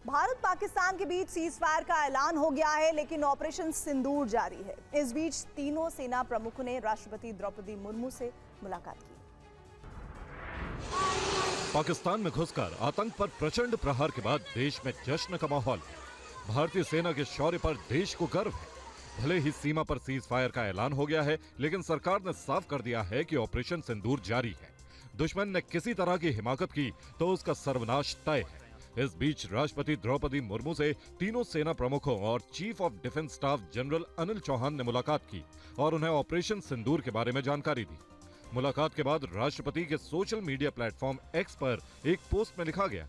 भारत पाकिस्तान के बीच सीज फायर का ऐलान हो गया है, लेकिन ऑपरेशन सिंदूर जारी है। इस बीच तीनों सेना प्रमुखों ने राष्ट्रपति द्रौपदी मुर्मू से मुलाकात की। पाकिस्तान में घुसकर आतंक पर प्रचंड प्रहार के बाद देश में जश्न का माहौल है। भारतीय सेना के शौर्य पर देश को गर्व है। भले ही सीमा पर सीज फायर का ऐलान हो गया है, लेकिन सरकार ने साफ कर दिया है कि ऑपरेशन सिंदूर जारी है। दुश्मन ने किसी तरह की हिमाकत की तो उसका सर्वनाश तय है। इस बीच राष्ट्रपति द्रौपदी मुर्मू से तीनों सेना प्रमुखों और chief of defence staff general Anil Chauhan ने मुलाकात की और उन्हें ऑपरेशन सिंदूर के बारे में जानकारी दी। मुलाकात के बाद राष्ट्रपति के सोशल मीडिया प्लेटफॉर्म एक्स पर एक पोस्ट में लिखा गया,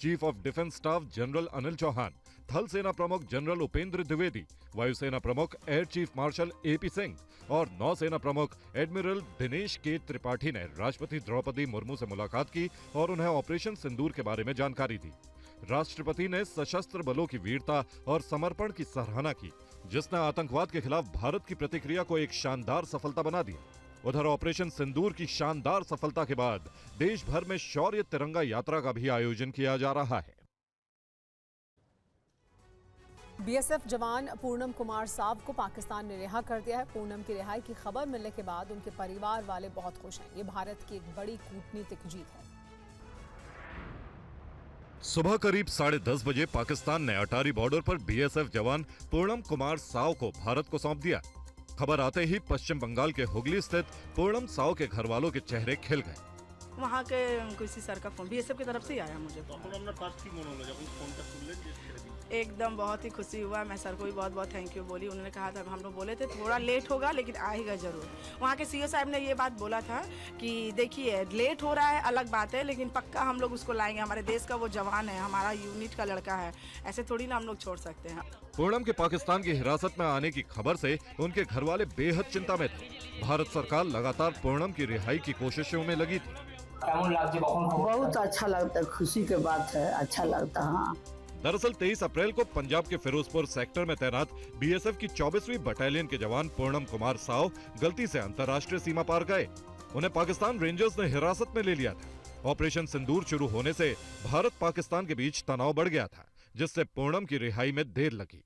chief of defence staff general Anil Chauhan, थल सेना प्रमुख जनरल उपेंद्र द्विवेदी, वायुसेना प्रमुख air chief marshal AP Singh और नौसेना प्रमुख एडमिरल दिनेश के त्रिपाठी ने राष्ट्रपति द्रौपदी मुर्मू से मुलाकात की और उन्हें ऑपरेशन सिंदूर के बारे में जानकारी दी। राष्ट्रपति ने सशस्त्र बलों की वीरता और समर्पण की सराहना की, जिसने आतंकवाद के खिलाफ भारत की प्रतिक्रिया को एक शानदार सफलता बना दिया। उधर ऑपरेशन सिंदूर की शानदार सफलता के बाद देश भर में शौर्य तिरंगा यात्रा का भी आयोजन किया जा रहा है। बीएसएफ जवान पूनम कुमार साव को पाकिस्तान ने रिहा कर दिया है। पूनम की रिहाई की खबर मिलने के बाद उनके परिवार वाले बहुत खुश हैं। ये भारत की एक बड़ी कूटनीतिक जीत है। सुबह करीब 10:30 बजे पाकिस्तान ने अटारी बॉर्डर पर बीएसएफ जवान पूनम कुमार साव को भारत को सौंप दिया। खबर आते ही पश्चिम बंगाल के हुगली स्थित पूनम साव के घर वालों के चेहरे खिल गए। वहाँ के किसी सर का फोन बीएसएफ की तरफ से ही आया मुझे। एकदम बहुत ही खुशी हुआ। मैं सर को भी बहुत बहुत थैंक यू बोली। उन्होंने कहा था, हम लोग बोले थे थोड़ा लेट होगा लेकिन आएगा जरूर। वहाँ के सीओ साहब ने ये बात बोला था कि देखिए लेट हो रहा है अलग बात है, लेकिन पक्का हम लोग उसको लाएंगे। हमारे देश का वो जवान है, हमारा यूनिट का लड़का है, ऐसे थोड़ी ना हम लोग छोड़ सकते हैं। पूनम के पाकिस्तान की हिरासत में आने की खबर से उनके घर वाले बेहद चिंता में थे। भारत सरकार लगातार पूनम की रिहाई की कोशिशों में लगी थी। बहुत अच्छा लगता है, खुशी की बात है, अच्छा लगता है। हाँ। दरअसल 23 अप्रैल को पंजाब के फिरोजपुर सेक्टर में तैनात बीएसएफ की 24वीं बटालियन के जवान पूनम कुमार साव गलती से अंतर्राष्ट्रीय सीमा पार गए। उन्हें पाकिस्तान रेंजर्स ने हिरासत में ले लिया था। ऑपरेशन सिंदूर शुरू होने से भारत पाकिस्तान के बीच तनाव बढ़ गया था, जिससे पूनम की रिहाई में देर लगी।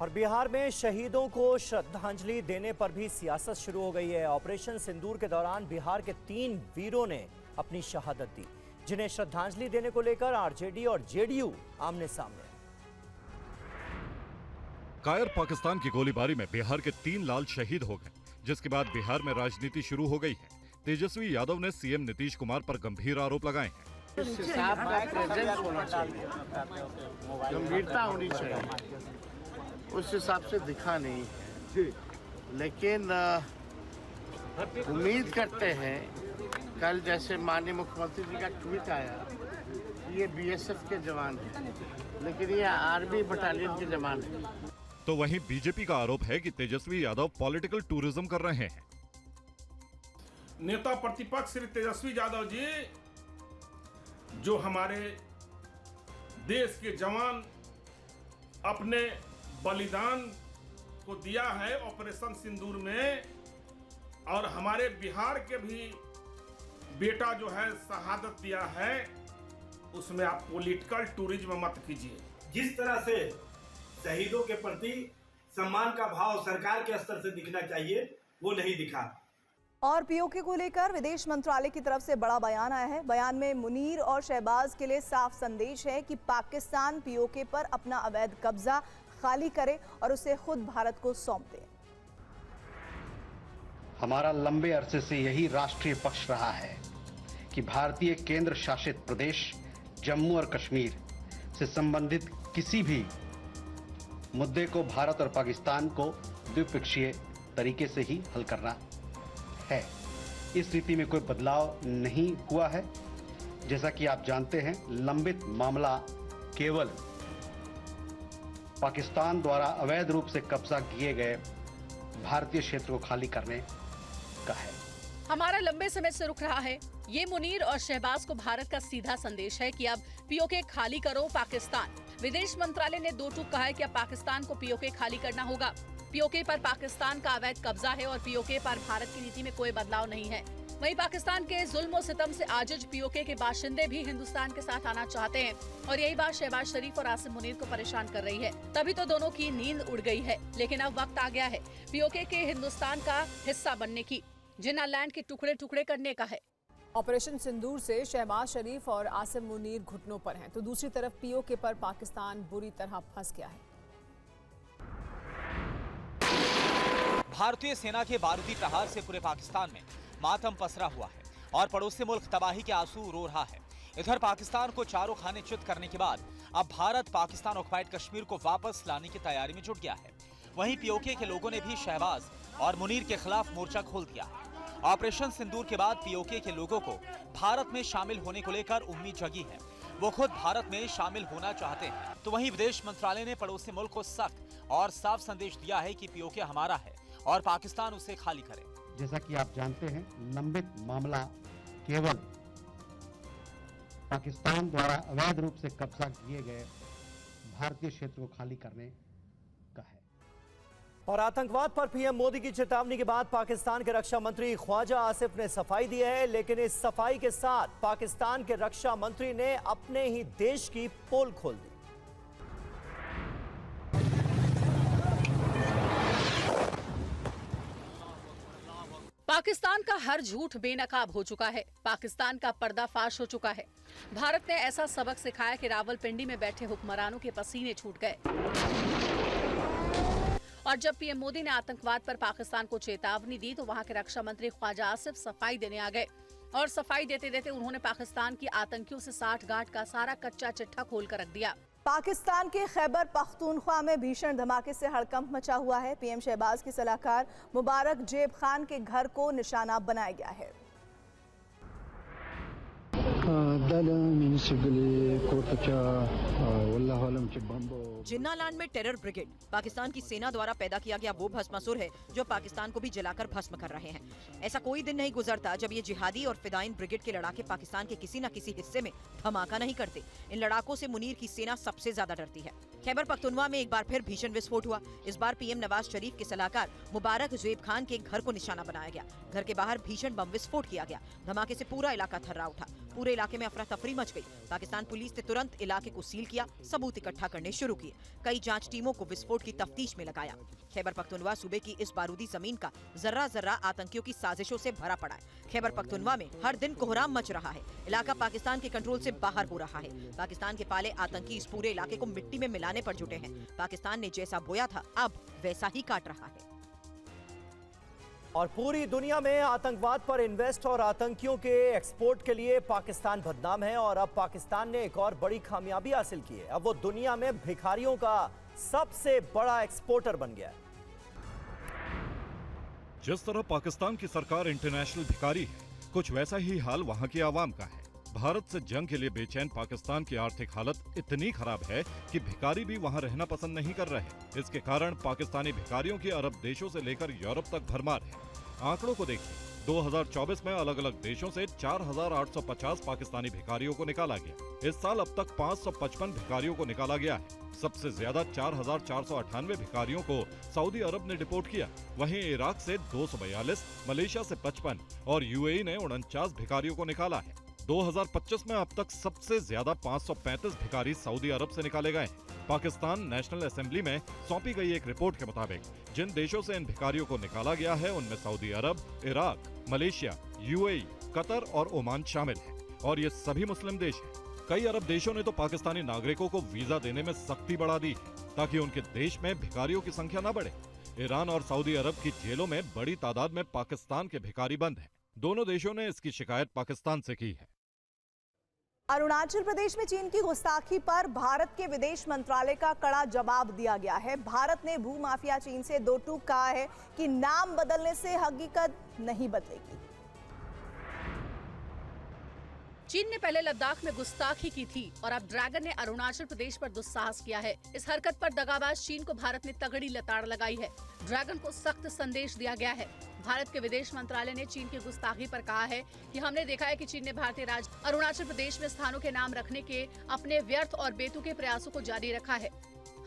और बिहार में शहीदों को श्रद्धांजलि देने पर भी सियासत शुरू हो गई है। ऑपरेशन सिंदूर के दौरान बिहार के 3 वीरों ने अपनी शहादत दी, जिन्हें श्रद्धांजलि देने को लेकर आरजेडी और जेडीयू आमने सामने। कायर पाकिस्तान की गोलीबारी में बिहार के 3 लाल शहीद हो गए, जिसके बाद बिहार में राजनीति शुरू हो गई है। तेजस्वी यादव ने सीएम नीतीश कुमार पर गंभीर आरोप लगाए हैं। गंभीरता होनी चाहिए, उस हिसाब से दिखा नहीं, लेकिन उम्मीद करते हैं कल जैसे माननीय मुख्यमंत्री जी का ट्वीट आया, ये बीएसएफ के जवान हैं, लेकिन ये आर्मी बटालियन के जवान हैं। तो वहीं बीजेपी का आरोप है कि तेजस्वी यादव पॉलिटिकल टूरिज्म कर रहे हैं। नेता प्रतिपक्ष श्री तेजस्वी यादव जी, जो हमारे देश के जवान अपने बलिदान को दिया है ऑपरेशन सिंदूर में, और हमारे बिहार के भी बेटा जो है शहादत दिया है, उसमें आप पॉलिटिकल टूरिज्म मत कीजिए। जिस तरह से शहीदों के प्रति सम्मान का भाव सरकार के स्तर से दिखना चाहिए, वो नहीं दिखा। और पीओके को लेकर विदेश मंत्रालय की तरफ से बड़ा बयान आया है। बयान में मुनीर और शहबाज के लिए साफ संदेश है कि पाकिस्तान पीओके पर अपना अवैध कब्जा खाली करे और उसे खुद भारत को सौंप दे। हमारा लंबे अरसे से यही राष्ट्रीय पक्ष रहा है कि भारतीय केंद्र शासित प्रदेश जम्मू और कश्मीर से संबंधित किसी भी मुद्दे को भारत और पाकिस्तान को द्विपक्षीय तरीके से ही हल करना है। इस स्थिति में कोई बदलाव नहीं हुआ है। जैसा कि आप जानते हैं, लंबित मामला केवल पाकिस्तान द्वारा अवैध रूप से कब्जा किए गए भारतीय क्षेत्र को खाली करने का है। हमारा लंबे समय से रुक रहा है। ये मुनीर और शहबाज को भारत का सीधा संदेश है कि अब पीओके खाली करो पाकिस्तान। विदेश मंत्रालय ने दो टूक कहा है कि अब पाकिस्तान को पीओके खाली करना होगा। पीओके पर पाकिस्तान का अवैध कब्जा है और पीओके पर भारत की नीति में कोई बदलाव नहीं है। वहीं पाकिस्तान के जुल्म और सितम से आजिज पीओके के बाशिंदे भी हिंदुस्तान के साथ आना चाहते हैं और यही बात शहबाज शरीफ और आसिम मुनीर को परेशान कर रही है। तभी तो दोनों की नींद उड़ गई है। लेकिन अब वक्त आ गया है पीओके के हिंदुस्तान का हिस्सा बनने की, जिन्ना लैंड के टुकड़े टुकड़े करने का है। ऑपरेशन सिंदूर से शहबाज शरीफ और आसिम मुनीर घुटनों पर हैं, तो दूसरी तरफ पीओके पर पाकिस्तान बुरी तरह फंस गया है। भारतीय सेना के बारूदी प्रहार से पूरे पाकिस्तान में मातम पसरा हुआ है और पड़ोसी मुल्क तबाही के आंसू रो रहा है। इधर पाकिस्तान को चारों खाने चित करने के बाद अब भारत पाकिस्तान ऑक्युपाइड कश्मीर को वापस लाने की तैयारी में जुट गया है। वहीं पीओके के लोगों ने भी शहबाज और मुनीर के खिलाफ मोर्चा खोल दिया है। ऑपरेशन सिंदूर के बाद पीओके के लोगों को भारत में शामिल होने को लेकर उम्मीद जगी है। वो खुद भारत में शामिल होना चाहते हैं। तो वहीं विदेश मंत्रालय ने पड़ोसी मुल्क को सख्त और साफ संदेश दिया है कि पीओके हमारा है और पाकिस्तान उसे खाली करे। जैसा कि आप जानते हैं, लंबित मामला केवल पाकिस्तान द्वारा अवैध रूप से कब्जा किए गए भारतीय क्षेत्र को खाली करने का है। और आतंकवाद पर पीएम मोदी की चेतावनी के बाद पाकिस्तान के रक्षा मंत्री ख्वाजा आसिफ ने सफाई दी है। लेकिन इस सफाई के साथ पाकिस्तान के रक्षा मंत्री ने अपने ही देश की पोल खोल दी। पाकिस्तान का हर झूठ बेनकाब हो चुका है। पाकिस्तान का पर्दाफाश हो चुका है। भारत ने ऐसा सबक सिखाया कि रावलपिंडी में बैठे हुक्मरानों के पसीने छूट गए। और जब पीएम मोदी ने आतंकवाद पर पाकिस्तान को चेतावनी दी तो वहां के रक्षा मंत्री ख्वाजा आसिफ सफाई देने आ गए और सफाई देते देते उन्होंने पाकिस्तान की आतंकियों से साठगांठ का सारा कच्चा चिट्ठा खोल कर रख दिया। पाकिस्तान के खैबर पख्तूनख्वा में भीषण धमाके से हड़कंप मचा हुआ है। पीएम शहबाज के सलाहकार मुबारक जेब खान के घर को निशाना बनाया गया है। जिन्नालैंड में टेरर ब्रिगेड पाकिस्तान की सेना द्वारा पैदा किया गया वो भस्मासुर है जो पाकिस्तान को भी जलाकर भस्म कर रहे हैं। ऐसा कोई दिन नहीं गुजरता जब ये जिहादी और फिदाइन ब्रिगेड के लड़ाके पाकिस्तान के किसी न किसी हिस्से में धमाका नहीं करते। इन लड़ाकों से मुनीर की सेना सबसे ज्यादा डरती है। खैबर पख्तूनख्वा में एक बार फिर भीषण विस्फोट हुआ। इस बार पीएम नवाज शरीफ के सलाहकार मुबारक जेब खान के घर को निशाना बनाया गया। घर के बाहर भीषण बम विस्फोट किया गया। धमाके से पूरा इलाका थर्रा उठा। पूरे इलाके में अफरा तफरी मच गई। पाकिस्तान पुलिस ने तुरंत इलाके को सील किया, सबूत इकट्ठा करने शुरू किए। कई जांच टीमों को विस्फोट की तफ्तीश में लगाया। खैबर पख्तूनख्वा सूबे की इस बारूदी जमीन का जर्रा जर्रा आतंकियों की साजिशों से भरा पड़ा है। खैबर पख्तूनख्वा में हर दिन कोहराम मच रहा है। इलाका पाकिस्तान के कंट्रोल से बाहर हो रहा है। पाकिस्तान के पाले आतंकी इस पूरे इलाके को मिट्टी में मिलाने पर जुटे हैं। पाकिस्तान ने जैसा बोया था अब वैसा ही काट रहा है। और पूरी दुनिया में आतंकवाद पर इन्वेस्ट और आतंकियों के एक्सपोर्ट के लिए पाकिस्तान बदनाम है। और अब पाकिस्तान ने एक और बड़ी कामयाबी हासिल की है। अब वो दुनिया में भिखारियों का सबसे बड़ा एक्सपोर्टर बन गया है। जिस तरह पाकिस्तान की सरकार इंटरनेशनल भिखारी है, कुछ वैसा ही हाल वहाँ की आवाम का है। भारत से जंग के लिए बेचैन पाकिस्तान की आर्थिक हालत इतनी खराब है कि भिखारी भी वहां रहना पसंद नहीं कर रहे। इसके कारण पाकिस्तानी भिखारियों की अरब देशों से लेकर यूरोप तक भरमार है। आंकड़ों को देखिए, 2024 में अलग अलग देशों से 4,850 पाकिस्तानी भिखारियों को निकाला गया। इस साल अब तक 555 भिखारियों को निकाला गया है। सबसे ज्यादा 4,498 भिखारियों को सऊदी अरब ने डिपोर्ट किया। वहीं इराक से 242, मलेशिया से 55 और यूएई ने 49 भिखारियों को निकाला है। 2025 में अब तक सबसे ज्यादा 535 भिखारी सऊदी अरब से निकाले गए हैं। पाकिस्तान नेशनल असेंबली में सौंपी गई एक रिपोर्ट के मुताबिक जिन देशों से इन भिखारियों को निकाला गया है उनमें सऊदी अरब, इराक, मलेशिया, यूएई, कतर और ओमान शामिल है। और ये सभी मुस्लिम देश हैं। कई अरब देशों ने तो पाकिस्तानी नागरिकों को वीजा देने में सख्ती बढ़ा दी है ताकि उनके देश में भिखारियों की संख्या न बढ़े। ईरान और सऊदी अरब की जेलों में बड़ी तादाद में पाकिस्तान के भिखारी बंद हैं। दोनों देशों ने इसकी शिकायत पाकिस्तान से की है। अरुणाचल प्रदेश में चीन की गुस्ताखी पर भारत के विदेश मंत्रालय का कड़ा जवाब दिया गया है। भारत ने भूमाफिया चीन से दो टूक कहा है कि नाम बदलने से हकीकत नहीं बदलेगी। चीन ने पहले लद्दाख में गुस्ताखी की थी और अब ड्रैगन ने अरुणाचल प्रदेश पर दुस्साहस किया है। इस हरकत पर दगाबाज चीन को भारत ने तगड़ी लताड़ लगाई है। ड्रैगन को सख्त संदेश दिया गया है। भारत के विदेश मंत्रालय ने चीन की गुस्ताखी पर कहा है कि हमने देखा है कि चीन ने भारतीय राज्य अरुणाचल प्रदेश में स्थानों के नाम रखने के अपने व्यर्थ और बेतुके प्रयासों को जारी रखा है।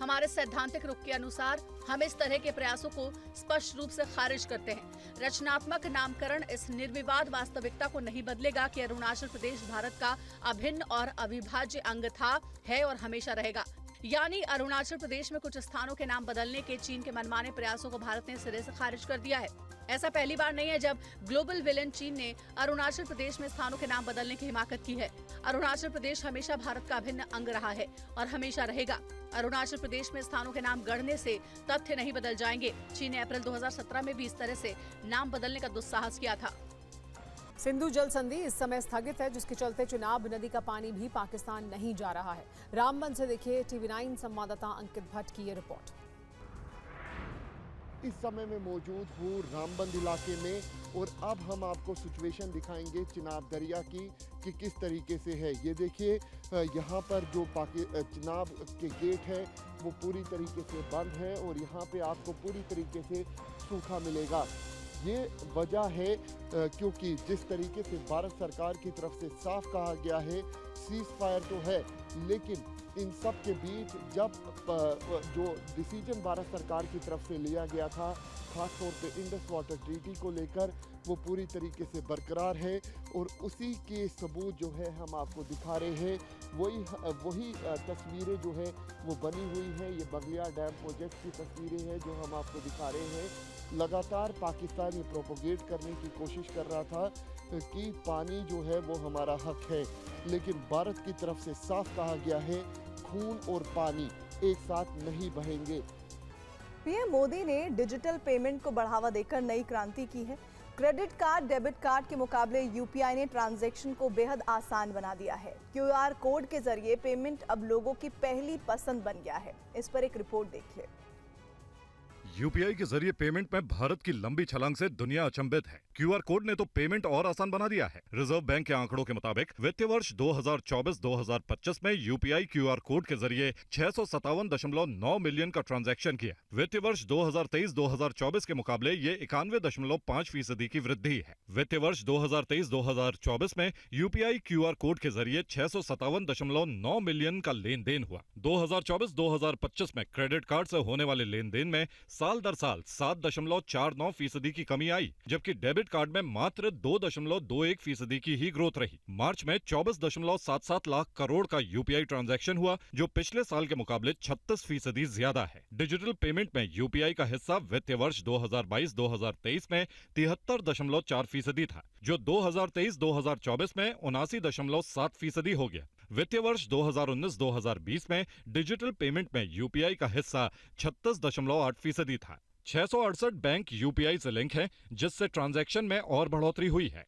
हमारे सैद्धांतिक रुख के अनुसार हम इस तरह के प्रयासों को स्पष्ट रूप से खारिज करते हैं। रचनात्मक नामकरण इस निर्विवाद वास्तविकता को नहीं बदलेगा कि अरुणाचल प्रदेश भारत का अभिन्न और अविभाज्य अंग था, है और हमेशा रहेगा। यानी अरुणाचल प्रदेश में कुछ स्थानों के नाम बदलने के चीन के मनमाने प्रयासों को भारत ने सिरे से खारिज कर दिया है। ऐसा पहली बार नहीं है जब ग्लोबल विलेन चीन ने अरुणाचल प्रदेश में स्थानों के नाम बदलने की हिमाकत की है। अरुणाचल प्रदेश हमेशा भारत का अभिन्न अंग रहा है और हमेशा रहेगा। अरुणाचल प्रदेश में स्थानों के नाम गढ़ने से तथ्य नहीं बदल जाएंगे। चीन ने अप्रैल 2017 में भी इस तरह से नाम बदलने का दुस्साहस किया था। सिंधु जल संधि इस समय स्थगित है, जिसके चलते चिनाब नदी का पानी भी पाकिस्तान नहीं जा रहा है। रामबन से देखिए TV9 संवाददाता अंकित भट्ट की ये रिपोर्ट। इस समय मैं मौजूद हूँ रामबंद इलाके में और अब हम आपको सिचुएशन दिखाएंगे चिनाब दरिया की कि किस तरीके से है। ये देखिए यहाँ पर जो चिनाब के गेट है वो पूरी तरीके से बंद है और यहाँ पे आपको पूरी तरीके से सूखा मिलेगा। ये वजह है क्योंकि जिस तरीके से भारत सरकार की तरफ से साफ कहा गया है सीज फायर तो है, लेकिन इन सब के बीच जब जो डिसीजन भारत सरकार की तरफ से लिया गया था खास तौर पे इंडस वाटर ट्रीटी को लेकर वो पूरी तरीके से बरकरार है और उसी के सबूत जो है हम आपको दिखा रहे हैं। वही तस्वीरें जो है वो बनी हुई हैं। ये बगलियार डैम प्रोजेक्ट की तस्वीरें हैं जो हम आपको दिखा रहे हैं। लगातार पाकिस्तान ये प्रोपोगेट करने की कोशिश कर रहा था कि पानी जो है वो हमारा हक है, लेकिन भारत की तरफ से साफ कहा गया है खून और पानी एक साथ नहीं बहेंगे। पीएम मोदी ने डिजिटल पेमेंट को बढ़ावा देकर नई क्रांति की है। क्रेडिट कार्ड, डेबिट कार्ड के मुकाबले यूपीआई ने ट्रांजैक्शन को बेहद आसान बना दिया है। क्यूआर कोड के जरिए पेमेंट अब लोगों की पहली पसंद बन गया है। इस पर एक रिपोर्ट देखिए। यूपीआई के जरिए पेमेंट में भारत की लंबी छलांग से दुनिया अचंभित है। क्यूआर कोड ने तो पेमेंट और आसान बना दिया है। रिजर्व बैंक के आंकड़ों के मुताबिक वित्तीय वर्ष 2024-2025 में यूपीआई क्यूआर कोड के जरिए 657.9 मिलियन का ट्रांजैक्शन किया। वित्तीय वर्ष 2023-2024 के मुकाबले ये 91.5% की वृद्धि है। वित्तीय वर्ष 2023-2024 में यूपीआई क्यूआर कोड के जरिए 657.9 मिलियन का लेन देन हुआ। 2024-2025 में क्रेडिट कार्ड से होने वाले लेन देन में साल दर साल 7.49% की कमी आई, जबकि डेबिट कार्ड में मात्र 2.21% की ही ग्रोथ रही। मार्च में 24.77 लाख करोड़ का यूपीआई ट्रांजैक्शन हुआ, जो पिछले साल के मुकाबले 36% ज्यादा है। डिजिटल पेमेंट में यूपीआई का हिस्सा वित्तीय वर्ष 2022-2023 में 73.4% था, जो 2023-2024 में 79.7% हो गया। वित्तीय वर्ष 2019-2020 में डिजिटल पेमेंट में यूपीआई का हिस्सा 36.8% था। 668 बैंक यूपीआई से लिंक है, जिससे ट्रांजैक्शन में और बढ़ोतरी हुई है।